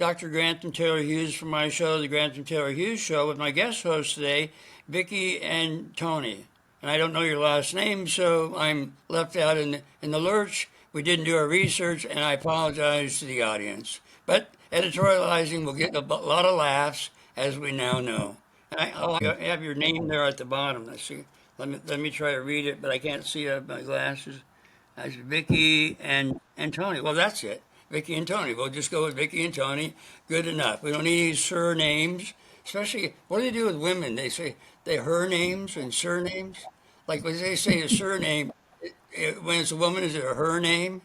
Dr. Grantham Taylor Hughes from my show, The Grantham Taylor Hughes Show, with my guest hosts today, Vicki and Tony. And I don't know your last name, so I'm left out in the lurch. We didn't do our research, and I apologize to the audience. But editorializing will get a lot of laughs, as we now know. And I'll have your name there at the bottom. Let's see. Let me try to read it, but I can't see it with my glasses. That's Vicki and Tony. Well, that's it. Vicki and Tony. We'll just go with Vicki and Tony. Good enough. We don't need any surnames. Especially, what do they do with women? They say her names and surnames. Like when they say a surname, when it's a woman, is it a her name?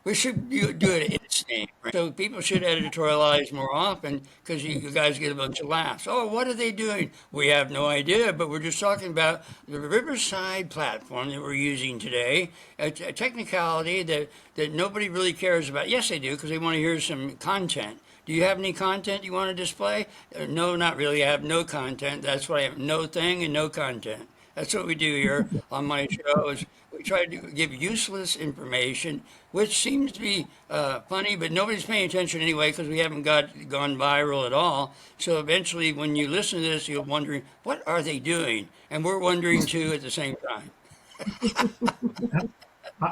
We should do it in its name. Right? So people should editorialize more often because you guys get a bunch of laughs. Oh, what are they doing? We have no idea, but we're just talking about the Riverside platform that we're using today, a technicality that nobody really cares about. Yes, they do because they want to hear some content. Do you have any content you want to display? No, not really. I have no content. That's why I have no thing and no content. That's what we do here on my show is we try to give useless information, which seems to be funny, but nobody's paying attention anyway because we haven't gone viral at all. So eventually when you listen to this, you're wondering, what are they doing? And we're wondering too at the same time.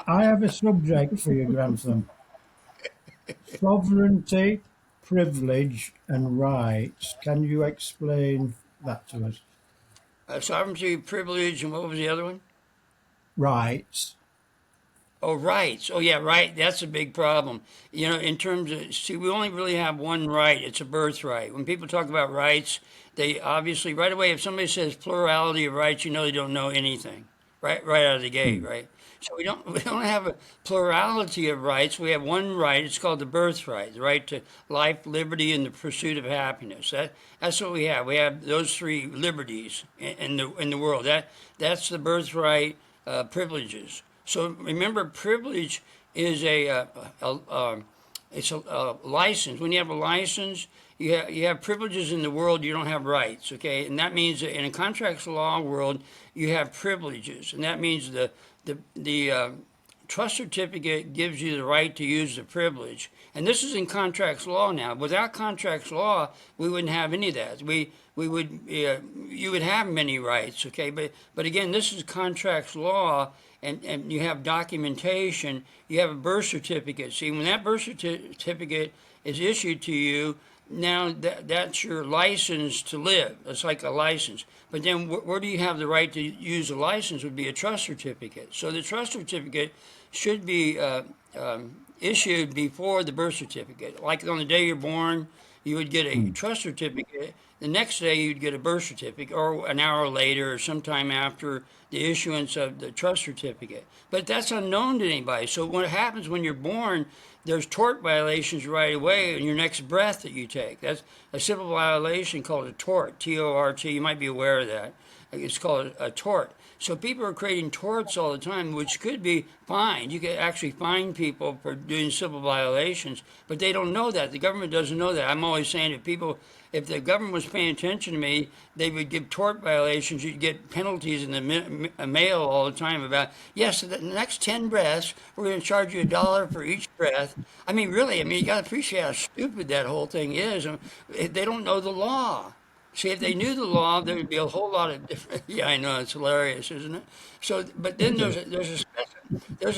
I have a subject for you, Grantham. Sovereignty, privilege, and rights. Can you explain that to us? Sovereignty, privilege, and what was the other one? Rights. Oh, rights. Oh, yeah, right. That's a big problem. You know, in terms of, see, we only really have one right. It's a birthright. When people talk about rights, they obviously, right away, if somebody says plurality of rights, you know they don't know anything, right out of the gate, right? So we don't have a plurality of rights. We have one right. It's called the birthright, the right to life, liberty, and the pursuit of happiness. That's what we have. We have those three liberties in the world. That's the birthright privileges. So remember, privilege is it's a license. When you have a license, you have privileges in the world. You don't have rights. Okay, and that means that in a contracts law world, you have privileges, and that means the trust certificate gives you the right to use the privilege. And this is in contracts law now. Without contracts law, we wouldn't have any of that. You would have many rights, okay? But again, this is contracts law, and you have documentation. You have a birth certificate. See, when that birth certificate is issued to you, now that's your license to live. It's like a license. But then where do you have the right to use a license would be a trust certificate. So the trust certificate should be issued before the birth certificate. Like on the day you're born, you would get a trust certificate. The next day you'd get a birth certificate, or an hour later or sometime after the issuance of the trust certificate. But that's unknown to anybody. So what happens when you're born, there's tort violations right away in your next breath that you take. That's a civil violation called a tort, T-O-R-T. You might be aware of that. It's called a tort. So people are creating torts all the time, which could be fined. You could actually fine people for doing civil violations, but they don't know that. The government doesn't know that. I'm always saying that people, if the government was paying attention to me, they would give tort violations. You'd get penalties in the mail all the time about, yes, the next 10 breaths, we're going to charge you $1 for each breath. I mean, really, you got to appreciate how stupid that whole thing is. They don't know the law. See, if they knew the law, there would be a whole lot of different. Yeah, I know, it's hilarious, isn't it? So, but then there's a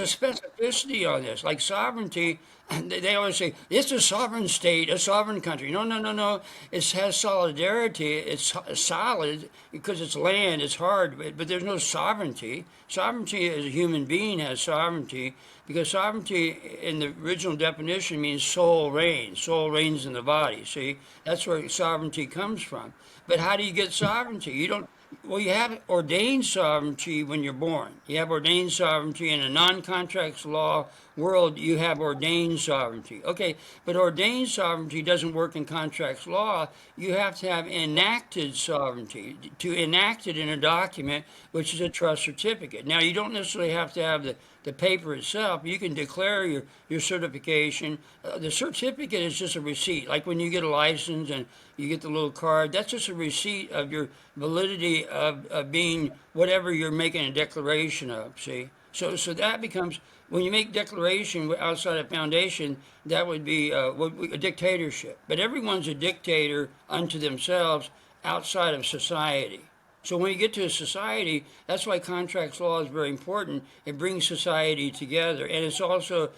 specificity on this, like sovereignty. And they always say it's a sovereign state, a sovereign country. No. It has solidarity. It's solid because it's land. It's hard, but there's no sovereignty. Sovereignty as a human being has sovereignty because sovereignty in the original definition means soul reigns. Soul reigns in the body. See, that's where sovereignty comes from. But how do you get sovereignty? You don't. Well, you have ordained sovereignty when you're born. You have ordained sovereignty in a non-contracts law world. You have ordained sovereignty. Okay, but ordained sovereignty doesn't work in contracts law. You have to have enacted sovereignty to enact it in a document, which is a trust certificate. Now, you don't necessarily have to have the paper itself. You can declare your certification. The certificate is just a receipt. Like when you get a license and you get the little card, that's just a receipt of your validity of being whatever you're making a declaration of, see? So that becomes, when you make declaration outside a foundation, that would be a dictatorship. But everyone's a dictator unto themselves outside of society. So when you get to a society, that's why contracts law is very important. It brings society together, and it's also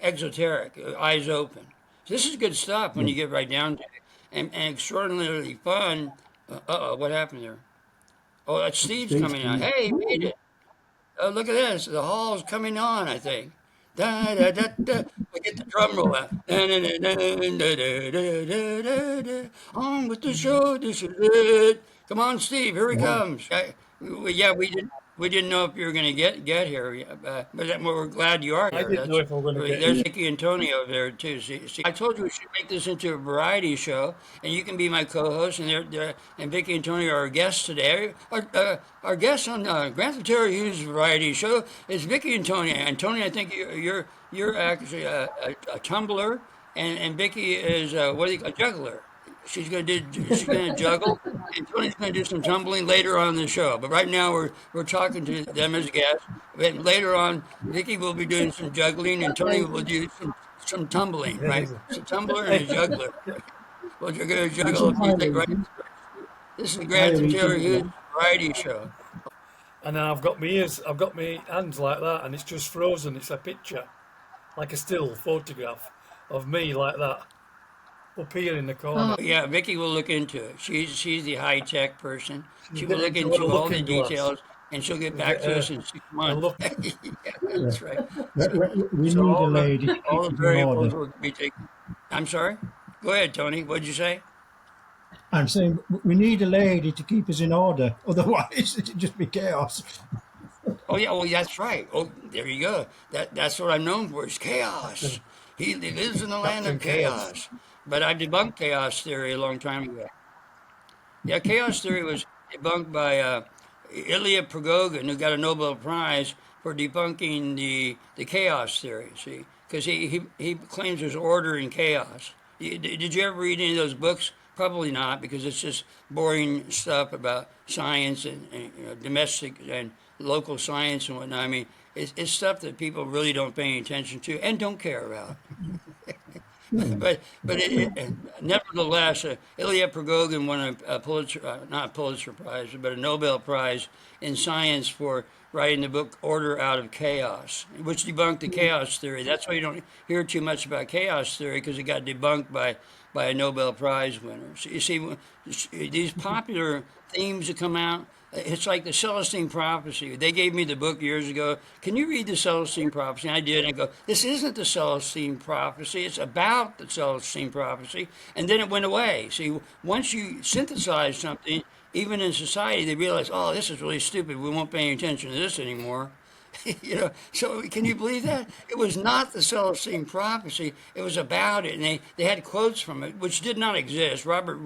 exoteric, eyes open. So this is good stuff when you get right down to it, and extraordinarily fun. What happened there? Oh, that's Steve's Steve's coming out. coming. Hey, he made it. Oh, look at this. The hall's coming on, I think. Da, da, da, da. We get the drum roll out. Da, da, da, da, da, da, da, da, da, da. On with the show. This is it. Come on, Steve. Here he Yeah. comes. Yeah, we didn't know if you were going to get here, but we're glad you are I here. didn't know That's if I was going to get there's here. Nicky and Tony over there too. See, I told you we should make this into a variety show, and you can be my co-host, and Vicky and Tony are our guests today. Our guests on Grantham Terry Hughes variety show is Vicky and Tony. And Tony, I think you're actually a tumbler, and Vicky is what do you call a juggler. She's gonna juggle, and Tony's gonna do some tumbling later on in the show. But right now we're talking to them as guests. And later on, Vicky will be doing some juggling, and Tony will do some tumbling. Right, it's a tumbler and a juggler. Well, you're gonna It's juggle a a few things. Right. highly, This is the Grantham highly Taylor Hughes juggler. variety show. And then I've got my ears, I've got my hands like that, and it's just frozen. It's a picture, like a still photograph of me like that, up here in the corner. Yeah, Vicky will look into it. She's the high tech person. She will look Getting to a into all the looking glass. details, and she'll get You back get to us in 6 a months. look. Yeah, Yeah. that's right. We So need a lady to all keep the us in variables order. will be taken. I'm sorry. Go ahead, Tony. What'd you say? I'm saying we need a lady to keep us in order. Otherwise, it'd just be chaos. Oh yeah. Oh, that's right. Oh, there you go. That's what I'm known for. Is chaos. He lives in the land Captain of Chaos. chaos. But I debunked chaos theory a long time ago. Yeah, chaos theory was debunked by Ilya Prigogine, who got a Nobel Prize for debunking the chaos theory. See, because he claims there's order in chaos. Did you ever read any of those books? Probably not, because it's just boring stuff about science and domestic and local science and whatnot. I mean, it's stuff that people really don't pay any attention to and don't care about. But nevertheless, Ilya Prigogine won a Pulitzer, not a Pulitzer Prize, but a Nobel Prize in science for writing the book Order Out of Chaos, which debunked the chaos theory. That's why you don't hear too much about chaos theory, because it got debunked by a Nobel Prize winner. So you see, these popular themes that come out, it's like the Celestine Prophecy. They gave me the book years ago. Can you read the Celestine Prophecy? And I did. And I go, this isn't the Celestine Prophecy. It's about the Celestine Prophecy. And then it went away. See, once you synthesize something, even in society, they realize, oh, this is really stupid. We won't pay any attention to this anymore. So can you believe that? It was not the Celestine Prophecy. It was about it, and they had quotes from it, which did not exist. Robert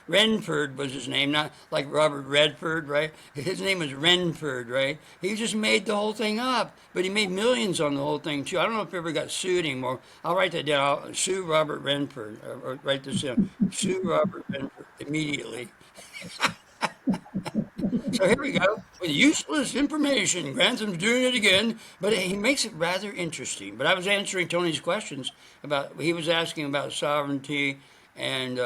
Renford was his name, not like Robert Redford, right? His name was Renford, right? He just made the whole thing up, but he made millions on the whole thing too. I don't know if he ever got sued anymore. I'll write that down. I'll sue Robert Renford, or write this down. Sue Robert Renford immediately. So here we go with useless information. Grantham's doing it again, but he makes it rather interesting. But I was answering Tony's questions he was asking about sovereignty and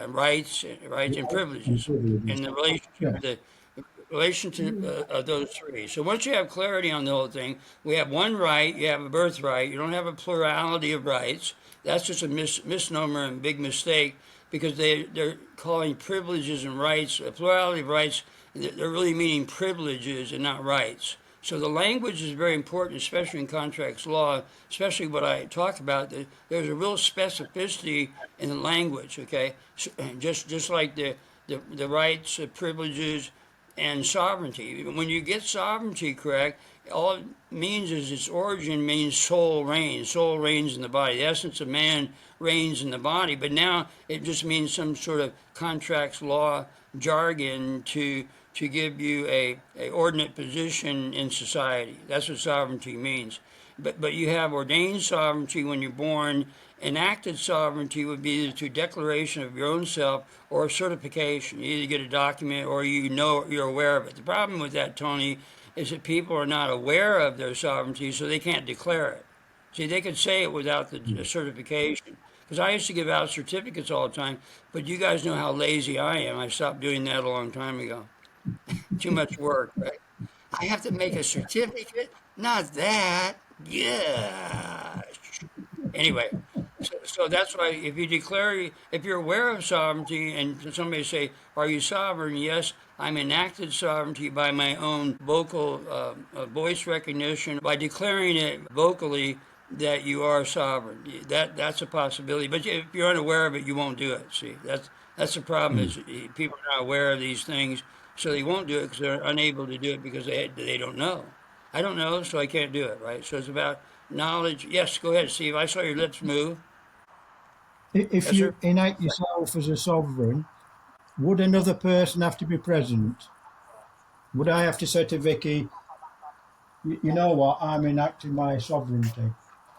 rights and privileges and the Yeah. relationship of those three. So once you have clarity on the whole thing, we have one right, you have a birthright, you don't have a plurality of rights. That's just a misnomer and big mistake, because they're calling privileges and rights, a plurality of rights, they're really meaning privileges and not rights. So the language is very important, especially in contracts law, especially what I talked about. There's a real specificity in the language, okay? So, just like the rights, privileges, and sovereignty. When you get sovereignty correct, all it means is its origin means soul reigns. Soul reigns in the body. The essence of man reigns in the body. But now it just means some sort of contracts law jargon to give you a ordinate position in society. That's what sovereignty means. But you have ordained sovereignty when you're born. Enacted sovereignty would be either through declaration of your own self or certification. You either get a document or you're aware of it. The problem with that, Tony, is that people are not aware of their sovereignty, so they can't declare it. See, they could say it without the certification. Because I used to give out certificates all the time, but you guys know how lazy I am. I stopped doing that a long time ago. Too much work, right? I have to make a certificate? Not that. Yeah. Anyway, so that's why if you declare, if you're aware of sovereignty and somebody say, are you sovereign? Yes, I'm enacted sovereignty by my own vocal voice recognition, by declaring it vocally that you are sovereign. That's a possibility. But if you're unaware of it, you won't do it. See, that's the problem is people are not aware of these things, so they won't do it because they're unable to do it because they don't know. I don't know, so I can't do it, right? So it's about knowledge. Yes, go ahead, Steve. I saw your lips move. If Yes, sir. you enact yourself as a sovereign, would another person have to be present? Would I have to say to Vicky, you know what, I'm enacting my sovereignty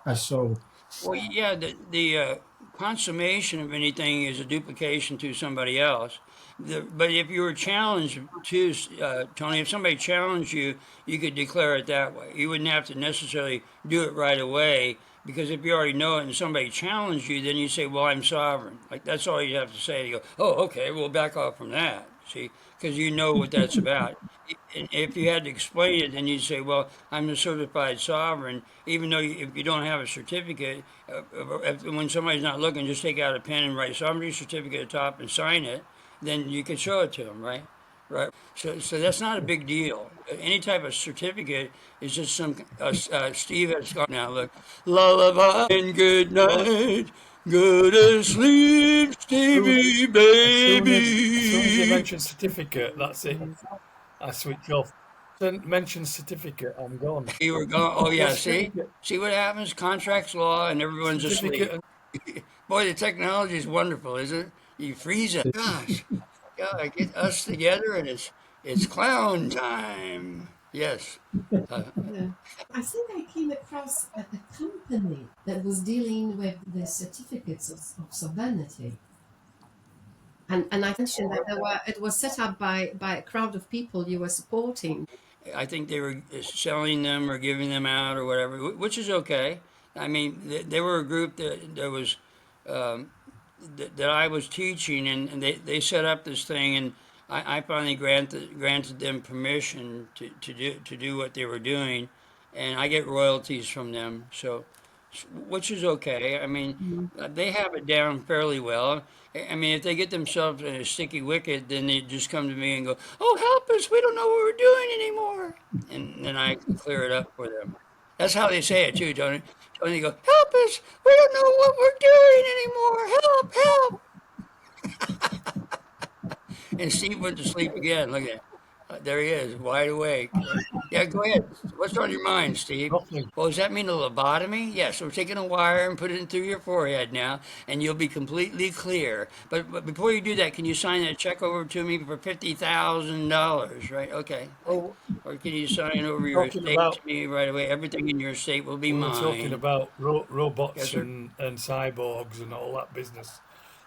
as so? Well, yeah, the consummation of anything is a duplication to somebody else. But if you were challenged to, Tony, if somebody challenged you, you could declare it that way. You wouldn't have to necessarily do it right away because if you already know it and somebody challenged you, then you say, well, I'm sovereign. Like that's all you have to say. You go, oh, okay, we'll back off from that. See, because you know what that's about. If you had to explain it, then you'd say, well, I'm a certified sovereign, even though if you don't have a certificate, when somebody's not looking, just take out a pen and write sovereignty certificate at the top and sign it, then you can show it to them, right? Right. So that's not a big deal. Any type of certificate is just some. Steve has gone now. Look, lullaby and good Well, night, go to sleep, soon, Stevie as soon as you baby. mention certificate, that's it. I switch off. Then mention certificate, I'm gone. You were going. Oh Well, yeah. certificate, See what happens. Contracts law, and everyone's certificate, asleep. and Boy, the technology is wonderful, isn't it? You freeze it. Gosh, God, get us together, and it's clown time. Yes. Uh, Yeah. I think I came across a company that was dealing with the certificates of sovereignty. And I mentioned that it was set up by a crowd of people you were supporting. I think they were selling them or giving them out or whatever, which is okay. I mean, they were a group that was um, that I was teaching, and they set up this thing, and I finally granted them permission to do what they were doing, and I get royalties from them, so which is okay. I mean, they have it down fairly well. I mean, if they get themselves in a sticky wicket, then they just come to me and go, "Oh, help us! We don't know what we're doing anymore," and then I clear it up for them. That's how they say it too, Tony. Tony, go, "Help us! We don't know what we're doing anymore. Help! Help!" And Steve went to sleep again. Look at that. There he is, wide awake. Yeah, go ahead. What's on your mind, Steve? nothing. Well, does that mean a lobotomy? Yes, we're taking a wire and put it in through your forehead now, and you'll be completely clear. But before you do that, can you sign that check over to me for $50,000? Right? Okay. Oh, Or can you sign over your talking estate about, to me right away? Everything in your estate will be we were talking mine. about Yes, robots sir. and cyborgs and all that business,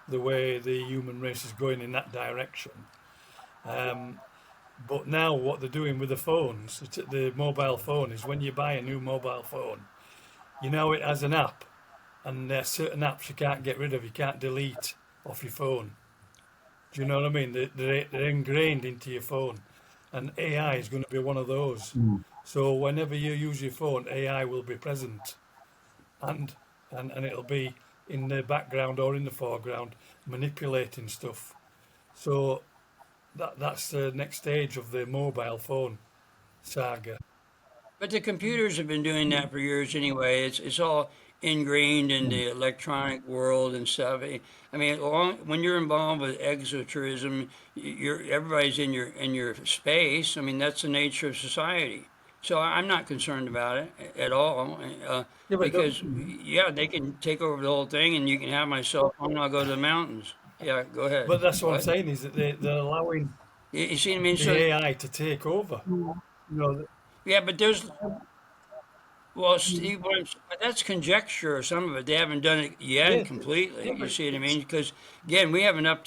the way the human race is going in that direction. Um, but now what they're doing with the phones, the mobile phone, is when you buy a new mobile phone, you know it has an app, and there's certain apps you can't get rid of, you can't delete off your phone. Do you know what I mean? They're ingrained into your phone, and AI is going to be one of those. Mm. So whenever you use your phone, AI will be present, and and it'll be in the background or in the foreground manipulating stuff. So that's the next stage of the mobile phone saga. But the computers have been doing that for years anyway. It's all ingrained in the electronic world and stuff. I mean, when you're involved with exotourism, you're everybody's in your space. I mean, that's the nature of society. So I'm not concerned about it at all, Yeah, but because yeah, they can take over the whole thing, and you can have my cell phone. And I'll go to the mountains. Yeah, go ahead. that's what I'm What? saying is that they're allowing You see what I mean? the So AI to take over. You know, yeah, but there's well, Steve, but that's conjecture or some of it. They haven't done it yeah, yet completely. yeah, You but see what I it's mean? Because again, we have enough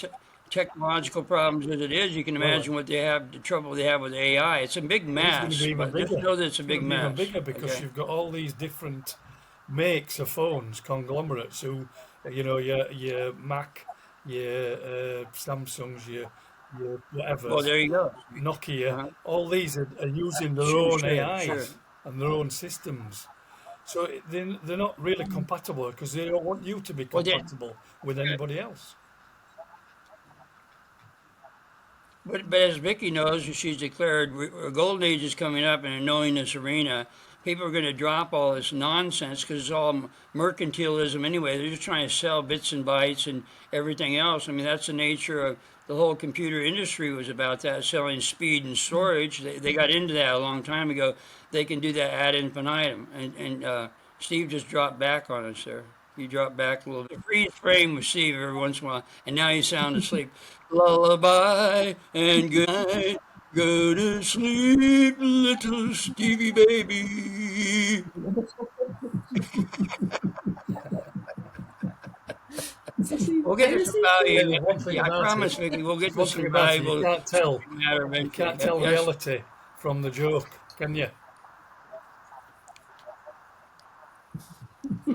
technological problems as it is, you can Well, imagine what they have, the trouble they have with AI. It's a big it's going to mess, be even but just bigger. know that it's a It's going big to be even mess. bigger because Okay. you've got all these different makes of phones, conglomerates who, your Mac, your Samsungs, your Well, whatever's, there you go. Nokia, Uh-huh. all these are using their Sure, own sure, sure. AIs and their own systems. So they're not really compatible because they don't want you to be Well, then, compatible with anybody else. but as Vicky knows, she's declared a golden age is coming up, and knowing this arena, people are going to drop all this nonsense because it's all mercantilism anyway. They're just trying to sell bits and bytes and everything else. I mean, that's the nature of the whole computer industry was about that, selling speed and storage. They got into that a long time ago. They can do that ad infinitum, and Steve just dropped back on us there. He dropped back a little bit. Freeze frame with Steve every once in a while, and now he's sound asleep. Lullaby and good night. Go to sleep, little Stevie baby. So see, We'll get I to was some value. Yeah, thinking, there's one thing Yeah, I about it. promise, Vicky. We'll get There's to one thing some about it. You valuable can't tell. subject matter You eventually. can't tell Yes. reality from the joke, can you?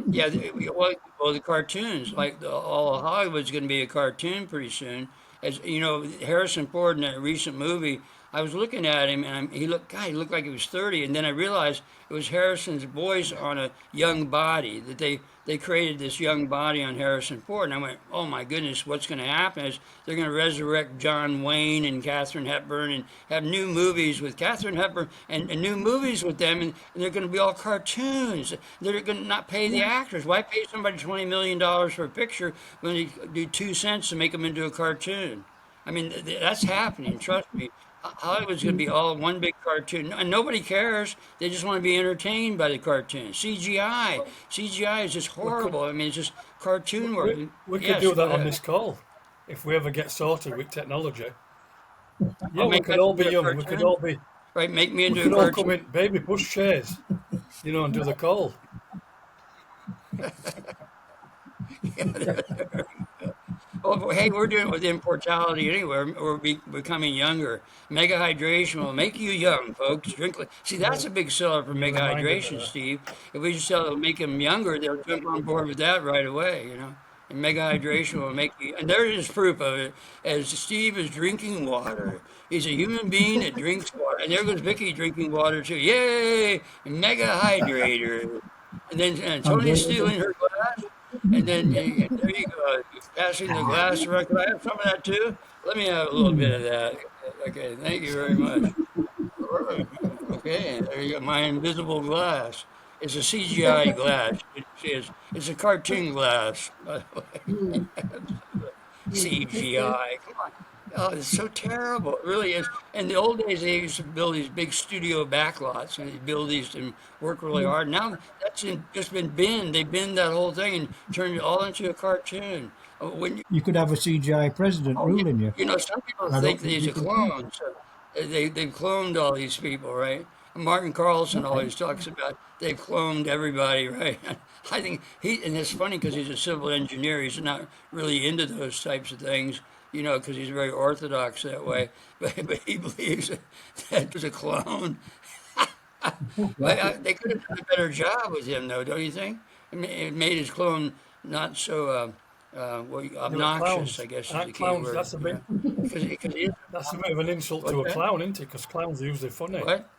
Yeah, well, the cartoons, like all of Hollywood's going to be a cartoon pretty soon. As you know, Harrison Ford in that recent movie, I was looking at him and he looked like he was 30, and then I realized it was Harrison's voice on a young body that they created this young body on Harrison Ford, and I went, oh my goodness, what's going to happen is they're going to resurrect John Wayne and Katharine Hepburn and have new movies with Katharine Hepburn and new movies with them, and they're going to be all cartoons. They're going to not pay the actors. Why pay somebody $20 million for a picture when they do 2 cents to make them into a cartoon? I mean, that's happening. Trust me. Hollywood's going to be all one big cartoon, and nobody cares. They just want to be entertained by the cartoon. CGI is just We could horrible. I mean, it's just cartoon work. we, we could Yes, do go that on ahead. this call if we ever get sorted with technology. I'll Yeah, we make could us all be into a young. We could cartoon, all be. right? Make me We into a could all come cartoon. in, baby, push chairs, and do the call. Oh, hey, we're doing it with immortality anyway. Becoming younger. Mega hydration will make you young, folks. Drink. See, that's a big seller for You mega reminded me hydration, there. Steve. If we just sell it, make them younger, they'll jump on board with that right away. And mega hydration will make you. And there is proof of it. As Steve is drinking water, he's a human being that drinks water. And there goes Vicky drinking water too. Yay! Mega hydrator. And then I'm Tony's doing stealing her glass. And then there you go, passing the glass around. Could I have some of that too? Let me have a little bit of that. Okay, thank you very much. Okay, there you go. My invisible glass. It's a CGI glass. It's a cartoon glass, by the way. mm, CGI. Come on. Oh, it's so terrible. It really is. In the old days, they used to build these big studio backlots and they build these and work really hard. Now just been binned. They binned that whole thing and turned it all into a cartoon. When you could have a CGI president Oh, yeah. ruling you. Some people I don't think that think he's you a could do clone. So they've cloned all these people, right? Martin Carlson that. always talks about they've cloned everybody, right? I think and it's funny because he's a civil engineer. He's not really into those types of things, because he's very orthodox that way. But he believes that there's a clone. But Right. they could have done a better job with him, though, don't you think? It made his clone not so Yeah, but obnoxious, I guess is the aren't key clowns? word. Because he is. That's a bit of an insult What's to a that? clown, isn't it? Because clowns are usually funny. What?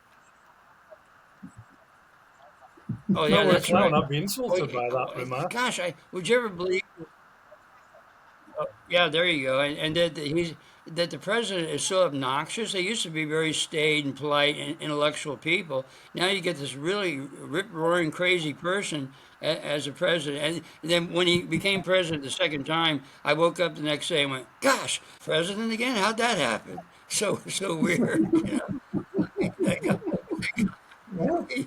Oh If I yeah, were a that's clown, right. I'd be Well, insulted by that remark. gosh, would you ever believe? Yeah, there you go. And that the president is so obnoxious. They used to be very staid and polite and intellectual people. Now you get this really rip roaring crazy person as a president. And then when he became president the second time, I woke up the next day and went, "Gosh, president again? How'd that happen?" So weird. That guy, Well, he,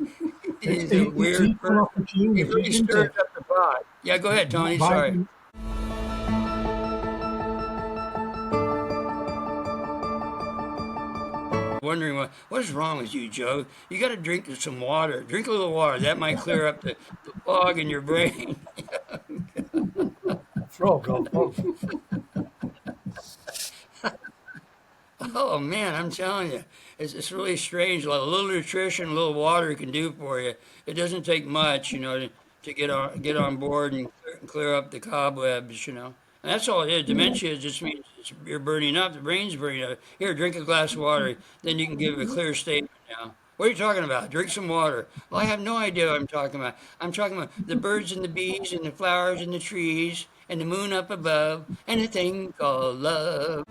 he's a it's weird equal person. He opportunity, really isn't stirs it? up the pot. Yeah, go ahead, Tony. Sorry. Biden, Wondering what is wrong with you, Joe? You got to drink some water. Drink a little water. That might clear up the fog in your brain. Frog or pug. Oh man, I'm telling you, it's really strange. A little nutrition, a little water can do for you. It doesn't take much, to get on board and clear up the cobwebs, And that's all it is. Dementia just means you're burning up, the brain's burning up. Here, drink a glass of water, then you can give a clear statement now. What are you talking about? Drink some water. Well, I have no idea what I'm talking about. I'm talking about the birds and the bees and the flowers and the trees and the moon up above and a thing called love.